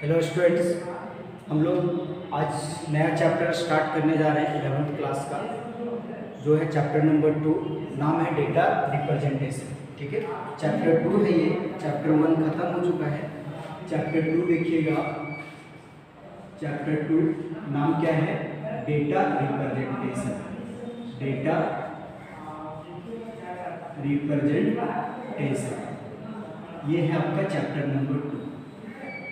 Hello students, हम लोग आज नया चैप्टर स्टार्ट करने जा रहे हैं 11th क्लास का, जो है चैप्टर नंबर 2। नाम है डेटा रिप्रेजेंटेशन। ठीक है, चैप्टर 2 है ये। चैप्टर 1 खत्म हो चुका है। चैप्टर 2 देखिएगा। चैप्टर 2 नाम क्या है? Data representation. डेटा रिप्रेजेंटेशन, ये है आपका चैप्टर नंबर 2।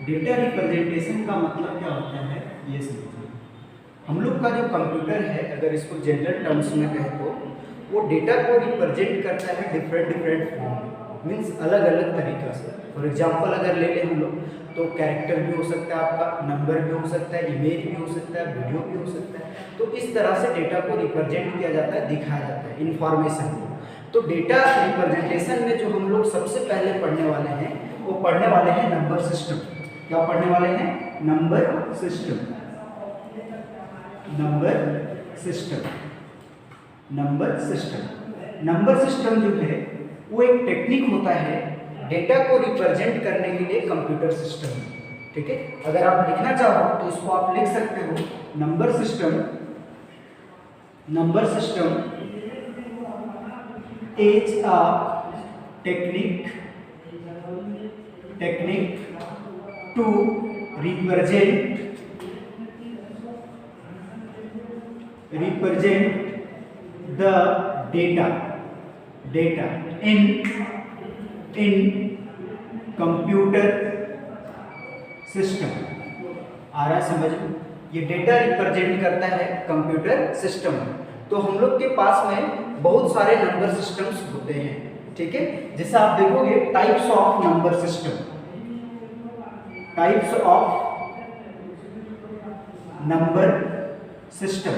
डेटा रिप्रेजेंटेशन का मतलब क्या होता है ये समझिए। हम लोग का जो कंप्यूटर है, अगर इसको जनरल टर्म्स में कहें तो वो डेटा को रिप्रेजेंट करता है डिफरेंट फॉर्म, मीन्स अलग अलग तरीक़ा से। फॉर एग्जांपल अगर ले लें हम लोग, तो कैरेक्टर भी हो सकता है, आपका नंबर भी हो सकता है, इमेज भी हो सकता है, वीडियो भी हो सकता है। तो इस तरह से डेटा को रिप्रेजेंट किया जाता है, दिखाया जाता है इंफॉर्मेशन को। तो डेटा रिप्रेजेंटेशन में जो हम लोग सबसे पहले पढ़ने वाले हैं, वो पढ़ने वाले हैं नंबर सिस्टम। क्या पढ़ने वाले हैं? Number system. Number system. Number system. Number system जो है वो एक टेक्निक होता है डेटा को रिप्रेजेंट करने के लिए कंप्यूटर सिस्टम में। ठीक है, अगर आप लिखना चाहो तो इसको आप लिख सकते हो number system. Number system is a technique to represent the data in computer system। आ रहा है समझ में? ये डेटा रिप्रेजेंट करता है कंप्यूटर सिस्टम। तो हम लोग के पास में बहुत सारे नंबर सिस्टम्स होते हैं। ठीक है, जैसे आप देखोगे types of number system. Types of number system.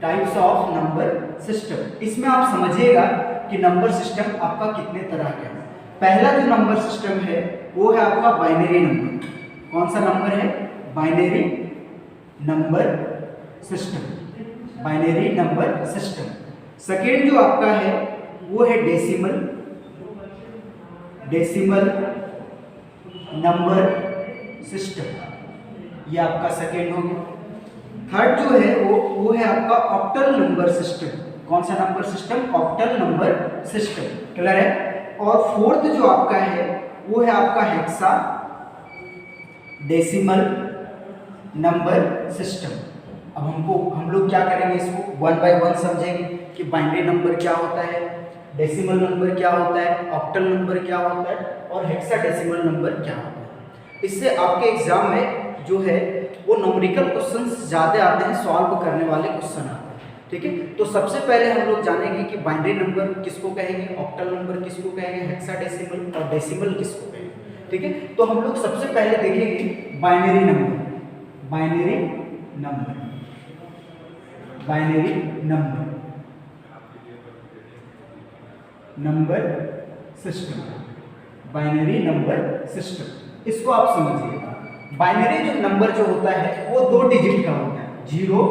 Types of number system, इसमें आप समझिएगा कि नंबर सिस्टम आपका कितने तरह का है। पहला जो नंबर सिस्टम है वो है आपका बाइनरी नंबर। कौन सा नंबर है? Binary number system. Binary number system. Second जो आपका है वो है डेसिमल। डेसिमल नंबर सिस्टम, ये आपका सेकेंड हो गया। थर्ड जो है वो है आपका ऑक्टल नंबर सिस्टम। कौन सा number system? Octal number system. Clear है? और फोर्थ जो आपका है वो है आपका हेक्सा डेसिमल नंबर सिस्टम। अब हम लोग क्या करेंगे, इसको वन बाय वन समझेंगे कि बाइनरी नंबर क्या होता है, डेसिमल नंबर क्या होता है, ऑक्टल नंबर क्या होता है, और हेक्साडेसिमल नंबर क्या होता है। इससे आपके एग्जाम में जो है वो न्यूमेरिकल क्वेश्चंस ज़्यादा आते हैं, सॉल्व करने वाले क्वेश्चन आते हैं। ठीक है, तो सबसे पहले हम लोग जानेंगे कि बाइनरी नंबर किसको कहेंगे, ऑक्टल नंबर किसको कहेंगे, हेक्साडेसिमल और डेसिमल किसको कहेंगे। ठीक है, तो हम लोग सबसे पहले देखेंगे binary number. Binary number. Binary number number system. Binary number system, इसको आप समझिए। बाइनरी जो नंबर जो होता है वो 2 डिजिट का होता है। 0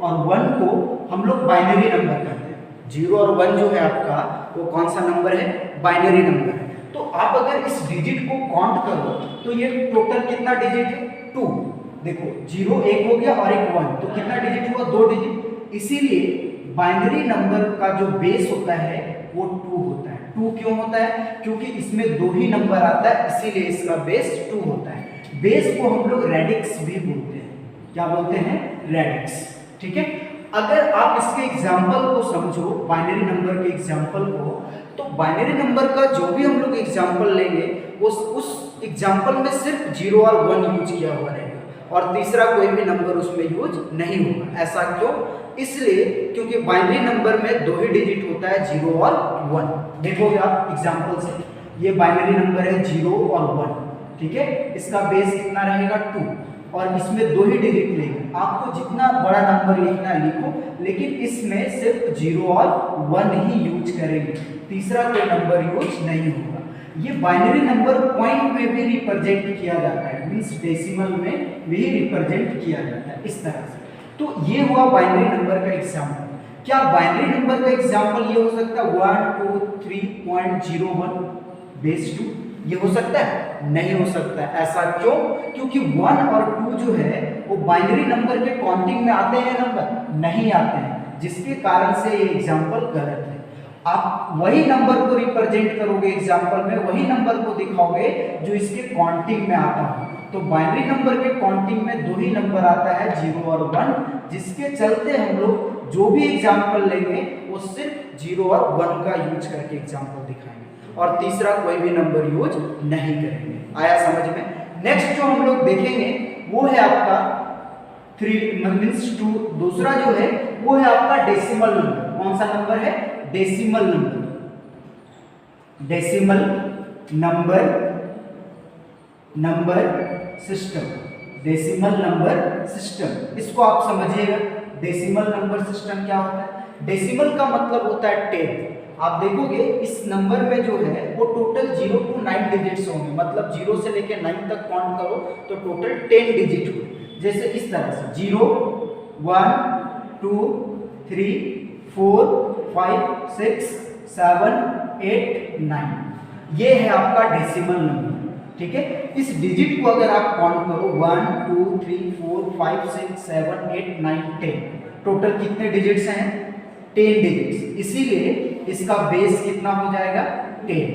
और 1 को हम लोग बाइनरी नंबर कहते हैं। 0 और 1 जो है आपका वो कौन सा नंबर है? बाइनरी नंबर है। तो आप अगर इस डिजिट को काउंट करो तो ये टोटल कितना डिजिट है? 2। देखो 0 एक हो गया और एक 1, तो कितना डिजिट हुआ? 2 डिजिट। इसीलिए बाइनरी नंबर का जो बेस होता है वो 2 होता है। 2 क्यों होता है? क्योंकि इसमें 2 ही नंबर आता है, इसीलिए इसका बेस 2 होता है। बेस को हम लोग रेडिक्स भी बोलते हैं। क्या बोलते हैं? रेडिक्स। ठीक है, अगर आप इसके एग्जाम्पल को समझो, बाइनरी नंबर के एग्जाम्पल को, तो बाइनरी नंबर का जो भी हम लोग एग्जाम्पल लेंगे उस एग्जाम्पल में सिर्फ 0 और 1 यूज किया हुआ रहेगा और तीसरा कोई भी नंबर उसमें यूज नहीं होगा। ऐसा क्यों? इसलिए क्योंकि बाइनरी नंबर में 2 ही डिजिट होता है, 0 और 1। देखोगे आप एग्जाम्पल से, ये बाइनरी नंबर है 0 और 1। ठीक है, इसका बेस कितना रहेगा? 2, और इसमें 2 ही डिजिट लेंगे। आपको जितना बड़ा नंबर लिखना है लिखो, लेकिन इसमें सिर्फ 0 और 1 ही यूज करेंगे, तीसरा कोई नंबर यूज नहीं होगा। ये बाइनरी नंबर पॉइंट में भी रिप्रेजेंट किया जाता है, मींस डेसिमल में भी रिप्रेजेंट किया जाता है इस तरह से। तो ये हुआ बाइनरी नंबर का एग्जाम्पल। क्या बाइनरी नंबर का एग्जाम्पल ये हो सकता है 1 2 3.01 बेस 2? ये हो सकता है? नहीं हो सकता है। ऐसा क्यों? क्योंकि 1 और 2 जो है वो बाइनरी नंबर के काउंटिंग में आते हैं नंबर? नहीं आते हैं, जिसके कारण से ये एग्जाम्पल गलत है। आप वही नंबर को रिप्रेजेंट करोगे एग्जाम्पल में, वही नंबर को दिखाओगे जो इसके काउंटिंग में आता है। तो बाइनरी नंबर के काउंटिंग में 2 ही नंबर आता है, 0 और 1, जिसके चलते हम लोग जो भी एग्जाम्पल लेंगे वो सिर्फ 0 और 1 का यूज करके एग्जाम्पल दिखाएंगे, और तीसरा कोई भी नंबर यूज नहीं करेंगे। आया समझ में? नेक्स्ट जो हम लोग देखेंगे वो है आपका 3 मीन्स 2, दूसरा जो है वो है आपका डेसिमल नंबर। कौन सा नंबर है? Decimal number. Decimal number system. Decimal number system, इसको आप समझिएगा। डेसिमल नंबर सिस्टम क्या होता है? डेसिमल का मतलब होता है 10। आप देखोगे इस नंबर में जो है वो टोटल 0 to 9 डिजिट्स होंगे, मतलब 0 से लेके 9 तक काउंट करो तो टोटल 10 डिजिट हो। जैसे इस तरह से 0 1 2 3 4 5 6 7 8 9, ये है आपका डेसिमल नंबर। ठीक है, इस डिजिट को अगर आप काउंट करो 1 2 3 4 5 6 7 8 9 10, टोटल कितने डिजिट्स हैं? 10 डिजिट्स। इसीलिए इसका बेस कितना हो जाएगा? 10।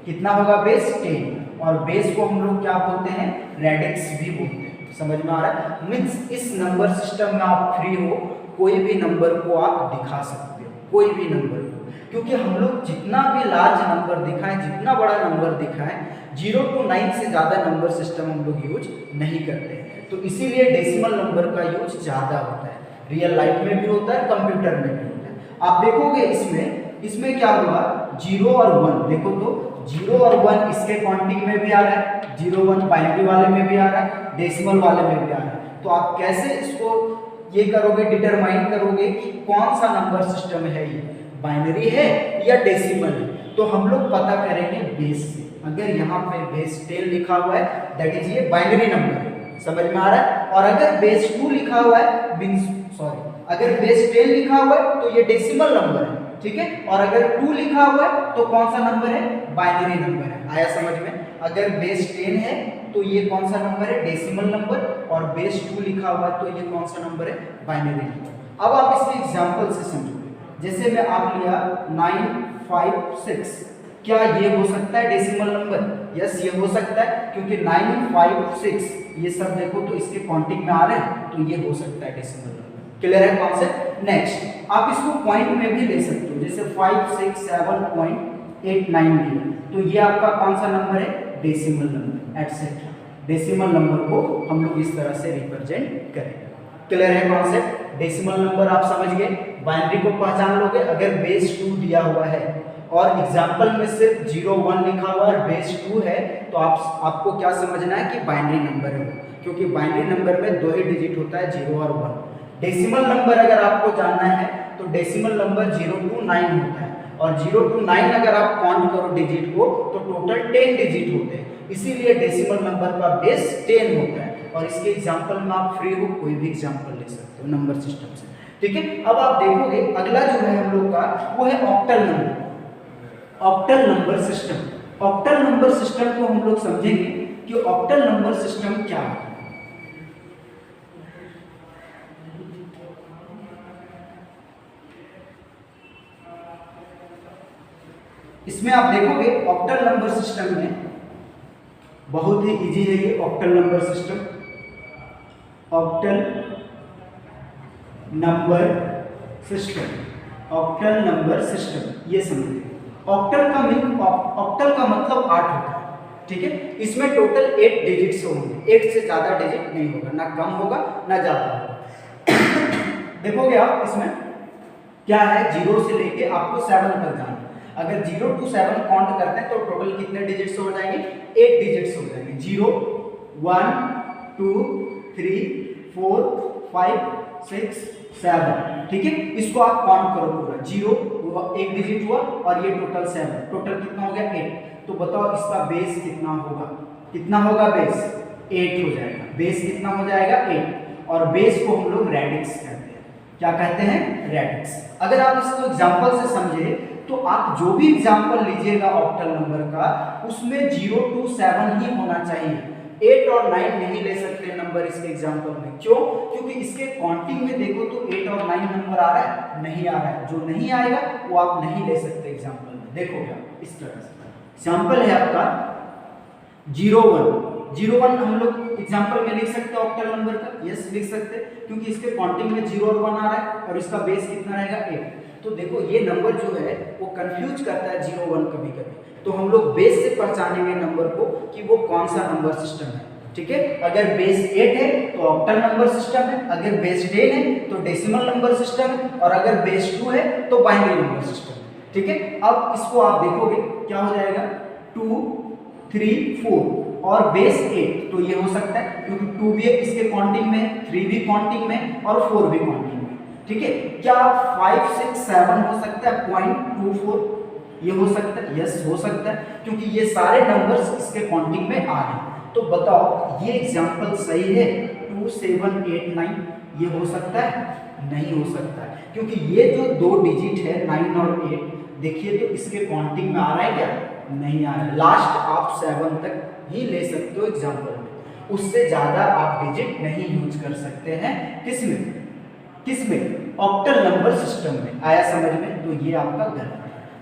कितना होगा बेस? 10। और बेस को हम लोग क्या बोलते हैं? रेडिक्स भी बोलते हैं। समझ में आ रहा है? मीन्स इस नंबर सिस्टम में आप फ्री हो, कोई भी नंबर को आप दिखा सकते हो, कोई भी नंबर को, क्योंकि हम लोग जितना भी लार्ज नंबर दिखाएं, जितना बड़ा नंबर दिखाएं, 0 to 9 से ज़्यादा नंबर सिस्टम हम लोग यूज नहीं करते हैं। तो इसीलिए डेसिमल नंबर का यूज ज़्यादा होता है, रियल लाइफ में भी होता है, कंप्यूटर में भी होता है। आप देखोगे इसमें क्या हुआ? 0 और 1, देखो तो 0 और 1 इसके काउंटिंग में भी आ रहा है, 0 1 बाइनरी वाले में भी आ रहा है, डेसिमल वाले में भी आ रहा है। तो आप कैसे इसको ये करोगे, डिटरमाइन करोगे कि कौन सा नंबर सिस्टम है, ये बाइनरी है या डेसिमल है? तो हम लोग पता करेंगे बेस से। अगर यहाँ पे बेस 10 लिखा हुआ है दैट इज ये बाइनरी नंबर है। समझ में आ रहा है? और अगर बेस 2 लिखा हुआ है मींस अगर बेस 10 लिखा हुआ है तो ये डेसिमल नंबर है। ठीक है, और अगर 2 लिखा हुआ है तो कौन सा नंबर है? बाइनरी नंबर है। आया समझ में? अगर बेस 10 है तो ये कौन सा नंबर है? डेसिमल नंबर, और बेस 2 लिखा हुआ है तो ये कौन सा नंबर है? Binary number. अब आप इसके एग्जांपल से समझोगे। जैसे मैं आप लिया 956, क्या ये हो सकता है डेसिमल नंबर? यस, ये हो सकता है, क्योंकि 956 ये सब देखो तो इसके काउंटिंग में आ रहे हैं, तो ये हो सकता है डेसिमल नंबर। क्लियर है कॉन्सेप्ट? नेक्स्ट आप इसको पॉइंट में भी ले सकते हो, जैसे 567.89 लिया तो ये आपका कौन सा नंबर है? Decimal number, etcetera. Decimal number को हम लोग इस तरह से रिप्रेजेंट करेंगे। क्लियर है कॉन्सेप्ट? डेसिमल नंबर आप समझ गए, बाइनरी को पहचान लोगे। अगर बेस 2 दिया हुआ है और एग्जाम्पल में सिर्फ 0 1 लिखा हुआ है, बेस 2 है, तो आपको क्या समझना है कि बाइनरी नंबर है, क्योंकि बाइनरी नंबर में 2 ही डिजिट होता है, 0 और 1। डेसिमल नंबर अगर आपको जानना है तो डेसिमल नंबर 0 to 9 होता है, और 0 to 9 अगर आप काउंट करो डिजिट को तो टोटल 10 डिजिट होते हैं। इसीलिए डेसिमल नंबर का बेस 10 होता है। और इसके एग्जाम्पल में आप फ्री हो, कोई भी एग्जाम्पल ले सकते हो नंबर सिस्टम से। ठीक है, अब आप देखोगे अगला जो है हम लोग का वो है octal number. Octal number system. Octal number system को हम लोग समझेंगे कि ऑक्टल नंबर सिस्टम क्या है। इसमें आप देखोगे ऑक्टल नंबर सिस्टम में बहुत ही इजी है ये octal number system. Octal number system, octal number system ये समझिए। ऑक्टल का मतलब 8 होता है। ठीक है, इसमें टोटल 8 डिजिट्स होंगे, 8 से ज्यादा डिजिट नहीं होगा, ना कम होगा ना ज्यादा होगा। देखोगे आप इसमें क्या है, 0 से लेके आपको 7 तक जाना। अगर 0 to 7 काउंट करते हैं तो टोटल कितने डिजिट्स हो जाएंगे? 8 डिजिट्स हो जाएंगे। 0 1 2 3 4 5 6 7। ठीक है, इसको आप काउंट करो पूरा। 0 एक डिजिट हुआ और ये टोटल 7, टोटल कितना हो गया? 8। तो बताओ इसका बेस कितना होगा? कितना होगा बेस? 8 हो जाएगा। बेस कितना हो जाएगा? 8। और बेस को हम लोग रेडिक्स कहते हैं। क्या कहते हैं? रेडिक्स। अगर आप इसको एग्जांपल से समझे तो आप जो भी एग्जाम्पल लीजिएगा ऑक्टल नंबर का, उसमें 0 to 7 ही होना चाहिए। 8 और 9 नहीं ले सकते नंबर इसके एग्जाम्पल में। क्यों? क्योंकि इसके काउंटिंग में देखो तो 8 और 9 नंबर आ रहा है, नहीं आ रहा है। जो नहीं आएगा वो आप नहीं ले सकते एग्जाम्पल में। देखो क्या इस तरह से एग्जाम्पल है आपका 01 हम लोग एग्जाम्पल में लिख सकते हैं ऑक्टल नंबर का। यस लिख सकते हैं, क्योंकि इसके काउंटिंग में 0 और 1 आ रहा है और इसका बेस कितना रहेगा 8। तो देखो ये नंबर जो है वो कंफ्यूज करता है 0-1 कभी कभी। तो हम लोग बेस से पहचानेंगे नंबर को कि वो कौन सा नंबर सिस्टम है। ठीक है, अगर बेस 8 है तो ऑक्टल नंबर सिस्टम है, अगर बेस 10 है तो डेसिमल नंबर सिस्टम है, और अगर बेस 2 है तो बाइनरी नंबर सिस्टम है। ठीक है, अब इसको आप देखोगे क्या हो जाएगा 2, 3, 4 और बेस 8। तो ये हो सकता है क्योंकि 2 भी इसके काउंटिंग में, 3 भी काउंटिंग में और 4 भी काउंटिंग में। ठीक है, क्या 5, 6, 7 हो सकता है 0.24? ये हो सकता है, यस हो सकता है, क्योंकि ये सारे नंबर्स इसके काउंटिंग में आ रहे हैं। तो बताओ ये एग्जांपल सही है 2, 7, 8, 9? ये हो सकता है? नहीं हो सकता है, क्योंकि ये जो 2 डिजिट है 9 और 8, देखिए तो इसके काउंटिंग में आ रहा है क्या? नहीं आ रहा है। लास्ट आप 7 तक ही ले सकते हो एग्जांपल में, उससे ज्यादा आप डिजिट नहीं यूज कर सकते हैं। किसमें? ऑक्टल नंबर सिस्टम में। आया समझ में? तो ये आपका गलत है,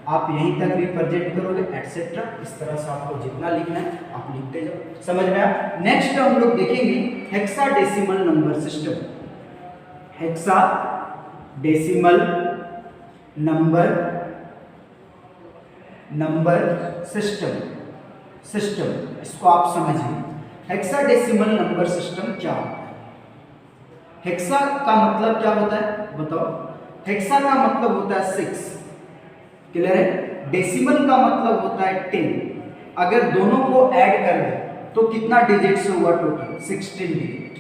आप यहीं तक रिप्रेजेंट करोगे एटसेट्रा। इस तरह से आपको जितना लिखना है आप लिखते जाओ। समझ में आया? नेक्स्ट हम लोग देखेंगे hexadecimal number system. Hexadecimal number system इसको आप समझिए। हेक्साडेसिमल नंबर सिस्टम क्या होता है? हेक्सा का मतलब क्या होता है बताओ? हेक्सा का मतलब होता है 6, क्लियर है? डेसिमल का मतलब होता है 10। अगर दोनों को ऐड कर दे तो कितना डिजिट से हुआ टोटल? 16 डिजिट।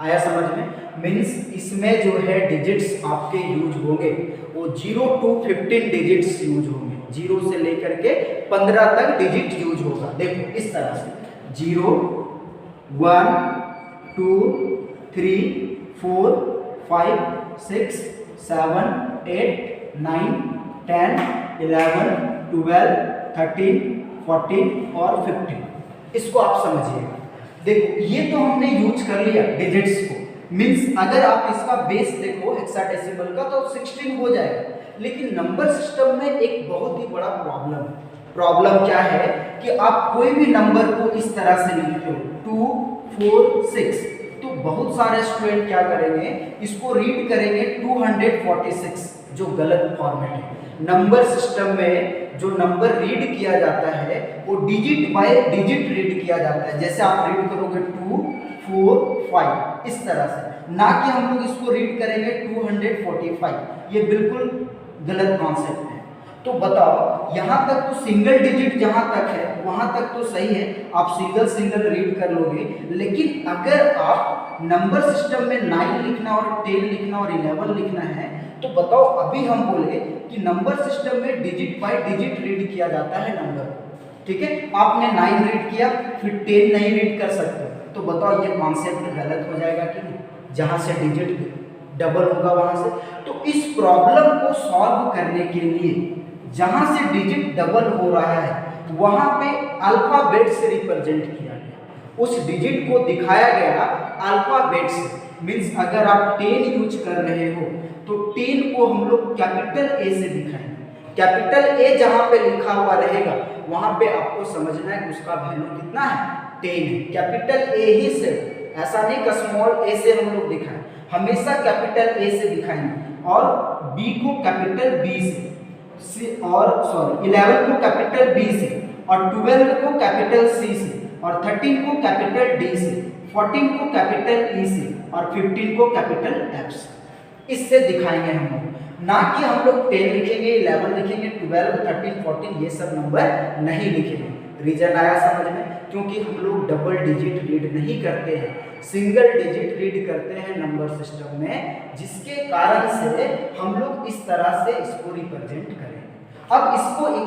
आया समझ में? मीन्स इसमें जो है डिजिट्स आपके यूज होंगे वो 0 to 15 डिजिट्स यूज होंगे। 0 से लेकर के 15 तक डिजिट यूज होगा। देखो इस तरह से 0, 1, 2, 3, 4, 5, 6, 7, 8, 9, 10, 11, 12, 13, 14 और 15। इसको आप समझिएगा। देखो ये तो हमने यूज कर लिया डिजिट्स को। मीन्स अगर आप इसका बेस देखो हेक्साडेसिमल का तो 16 हो जाएगा। लेकिन नंबर सिस्टम में एक बहुत ही बड़ा प्रॉब्लम है। प्रॉब्लम क्या है कि आप कोई भी नंबर को इस तरह से लिखते हो 2, 4, 6, तो बहुत सारे स्टूडेंट क्या करेंगे, इसको रीड करेंगे 246, जो गलत फॉर्मेट है। नंबर सिस्टम में जो नंबर रीड किया जाता है वो डिजिट बाय डिजिट रीड किया जाता है। जैसे आप रीड करोगे 2, 4, 5 इस तरह से, ना कि हम लोग इसको रीड करेंगे 245। ये बिल्कुल गलत कॉन्सेप्ट है। तो बताओ यहाँ तक तो सिंगल डिजिट जहाँ तक है वहाँ तक तो सही है, आप सिंगल रीड कर लोगे। लेकिन अगर आप नंबर सिस्टम में 9 लिखना और 10 लिखना और 11 लिखना है तो बताओ, अभी हम बोले कि नंबर सिस्टम में डिजिट बाय डिजिट रीड किया जाता है नंबर को। ठीक है, आपने 9 रीड किया फिर 10 नहीं रीड कर सकते, तो बताओ ये कॉन्सेप्ट गलत हो जाएगा कि नहीं? जहाँ से डिजिट डबल होगा वहाँ से। तो इस प्रॉब्लम को सॉल्व करने के लिए जहाँ से डिजिट डबल हो रहा है वहाँ पे अल्फाबेट से रिप्रेजेंट किया गया। उस डिजिट को दिखाया गया अल्फाबेट से। मीन्स अगर आप 10 यूज कर रहे हो तो 10 को हम लोग कैपिटल ए से दिखाएंगे। कैपिटल ए जहाँ पे लिखा हुआ रहेगा वहाँ पे आपको समझना है कि उसका वैल्यू कितना है? 10 है। कैपिटल ए ही से, ऐसा नहीं कि स्मॉल ए से हम लोग दिखाएं, हमेशा कैपिटल ए से दिखाएंगे। और बी को कैपिटल बी से, और 11 को कैपिटल बी से, और 12 को कैपिटल सी से, और 13 को कैपिटल डी से, 14 को कैपिटल ई से, और 15 को कैपिटल एफ से। इससे दिखाएंगे हम लोग, ना कि हम लोग 10 लिखेंगे, 11 लिखेंगे, 12, 13, 14 ये सब नंबर नहीं लिखेंगे। रीजन आया समझ में? क्योंकि हम लोग डबल डिजिट रीड नहीं करते हैं, सिंगल डिजिट रीड करते हैं नंबर सिस्टम में, जिसके कारण से हम लोग इस तरह से इसको रिप्रेजेंट करेंगे। अब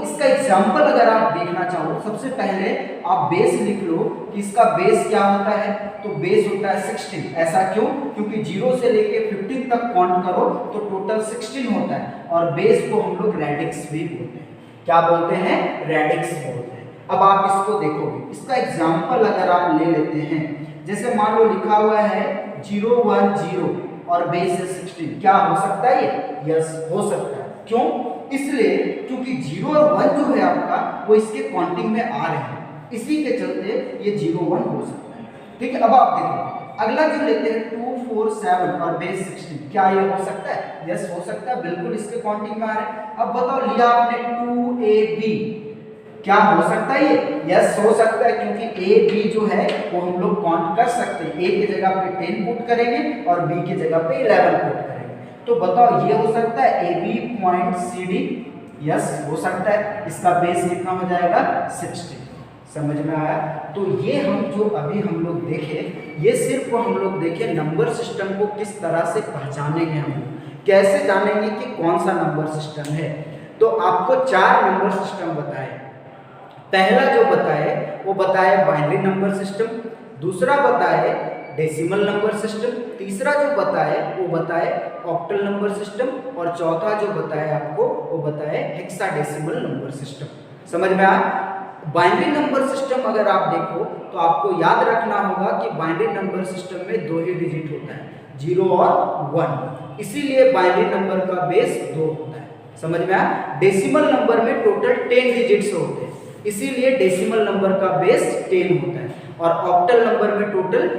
इसका एग्जाम्पल अगर आप देखना चाहो, सबसे पहले आप बेस लिख लो कि इसका बेस क्या होता है, तो बेस होता है 16। ऐसा क्यों? क्योंकि 0 से लेके 15 तक काउंट करो तो टोटल 16 होता है, और बेस को हम लोग रेडिक्स भी बोलते हैं। क्या बोलते हैं? रेडिक्स बोलते हैं। अब आप इसको देखोगे, इसका एग्जाम्पल अगर आप ले लेते हैं, जैसे मान लो लिखा हुआ है 0 1 0 और बेस है 16, क्या हो सकता है ये? यस, हो सकता है। क्यों? इसलिए क्योंकि 0 और 1 जो है आपका वो इसके काउंटिंग में आ रहे हैं, इसी के चलते ये 0 1 हो सकता है। ठीक है, अब आप देखो अगला जो लेते हैं 2 4 7 और बेस 16, क्या ये हो सकता है? यस, हो सकता है, बिल्कुल इसके काउंटिंग में आ रहे हैं। अब बताओ, लिया आपने 2AB, क्या हो सकता है ये? यस, हो सकता है, क्योंकि ए बी जो है वो हम लोग काउंट कर सकते हैं। ए की जगह पे 10 पुट करेंगे और बी की जगह पे 11 पुट करेंगे। तो बताओ ये हो सकता है A B point C D? Yes, हो सकता है। इसका बेस कितना हो जाएगा? 60। समझ में आया? तो ये हम जो अभी हम लोग देखे, ये सिर्फ हम लोग देखे नंबर सिस्टम को किस तरह से पहचानेंगे, हम कैसे जानेंगे कि कौन सा नंबर सिस्टम है। तो आपको 4 नंबर सिस्टम बताए। पहला जो बताए वो बताए बाइनरी नंबर सिस्टम, दूसरा बताए डेसिमल नंबर सिस्टम, तीसरा जो बताए वो बताए ऑक्टल नंबर सिस्टम, और चौथा जो बताए आपको वो बताए हेक्साडेसिमल नंबर सिस्टम। समझ में आया? बाइनरी नंबर सिस्टम अगर आप देखो तो आपको याद रखना होगा कि बाइनरी नंबर सिस्टम में 2 ही डिजिट होता है, 0 और 1, इसीलिए बाइनरी नंबर का बेस 2 होता है। समझ में आया? डेसिमल नंबर में टोटल 10 डिजिट्स होते हैं, इसीलिए डेसिमल नंबर का बेस 10 होता है, और ऑक्टल नंबर में टोटल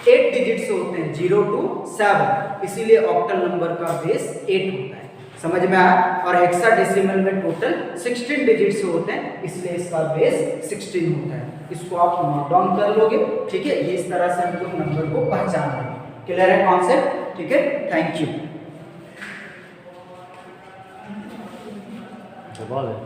8 डिजिट्स होते हैं, 0 to 7, इसीलिए ऑक्टल नंबर का बेस 8 होता है। समझ में आया? और हेक्साडेसिमल में टोटल 16 डिजिट्स होते हैं, इसलिए इसका बेस 16 होता है। इसको आप नोट डाउन कर लोगे। ठीक है, ये इस तरह से हम लोग नंबर को पहचान लेंगे। क्लियर है कॉन्सेप्ट? ठीक है, थैंक यू। सवाल है।